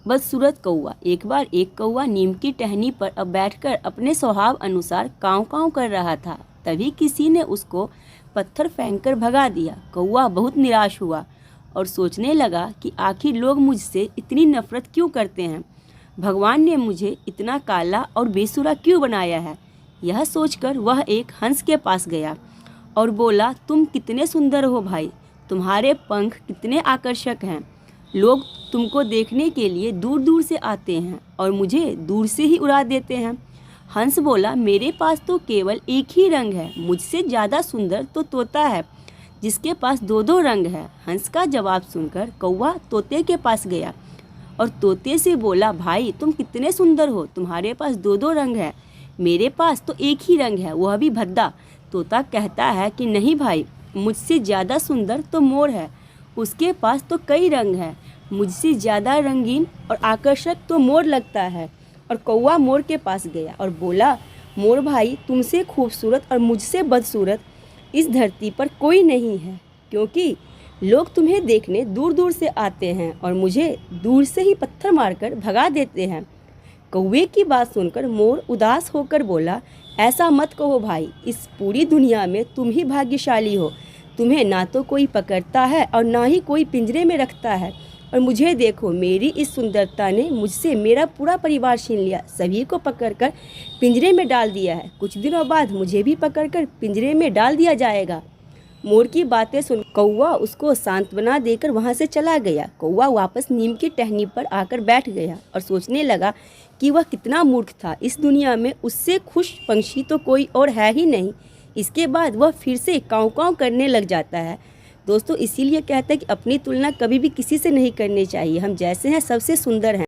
बदसूरत कौवा। एक बार एक कौवा नीम की टहनी पर अब बैठकर अपने स्वभाव अनुसार काँव काँव कर रहा था। तभी किसी ने उसको पत्थर फेंककर भगा दिया। कौवा बहुत निराश हुआ और सोचने लगा कि आखिर लोग मुझसे इतनी नफरत क्यों करते हैं। भगवान ने मुझे इतना काला और बेसुरा क्यों बनाया है। यह सोचकर वह एक हंस के पास गया और बोला, तुम कितने सुंदर हो भाई, तुम्हारे पंख कितने आकर्षक हैं। लोग तुमको देखने के लिए दूर दूर से आते हैं और मुझे दूर से ही उड़ा देते हैं। हंस बोला, मेरे पास तो केवल एक ही रंग है, मुझसे ज़्यादा सुंदर तो तोता है जिसके पास दो दो रंग है। हंस का जवाब सुनकर कौवा तोते के पास गया और तोते से बोला, भाई तुम कितने सुंदर हो, तुम्हारे पास दो दो रंग है, मेरे पास तो एक ही रंग है, वह भी भद्दा। तोता कहता है कि नहीं भाई, मुझसे ज़्यादा सुंदर तो मोर है, उसके पास तो कई रंग हैं, मुझसे ज़्यादा रंगीन और आकर्षक तो मोर लगता है। और कौवा मोर के पास गया और बोला, मोर भाई, तुमसे खूबसूरत और मुझसे बदसूरत इस धरती पर कोई नहीं है, क्योंकि लोग तुम्हें देखने दूर दूर से आते हैं और मुझे दूर से ही पत्थर मारकर भगा देते हैं। कौवे की बात सुनकर मोर उदास होकर बोला, ऐसा मत कहो भाई, इस पूरी दुनिया में तुम ही भाग्यशाली हो, तुम्हें ना तो कोई पकड़ता है और ना ही कोई पिंजरे में रखता है। और मुझे देखो, मेरी इस सुंदरता ने मुझसे मेरा पूरा परिवार छीन लिया, सभी को पकड़कर पिंजरे में डाल दिया है। कुछ दिनों बाद मुझे भी पकड़कर पिंजरे में डाल दिया जाएगा। मोर की बातें सुन कौवा उसको सांत्वना देकर वहाँ से चला गया। कौवा वापस नीम की टहनी पर आकर बैठ गया और सोचने लगा कि वह कितना मूर्ख था, इस दुनिया में उससे खुश पंछी तो कोई और है ही नहीं। इसके बाद वह फिर से काँव काँव करने लग जाता है। दोस्तों, इसीलिए कहते हैं कि अपनी तुलना कभी भी किसी से नहीं करनी चाहिए। हम जैसे हैं सबसे सुंदर हैं।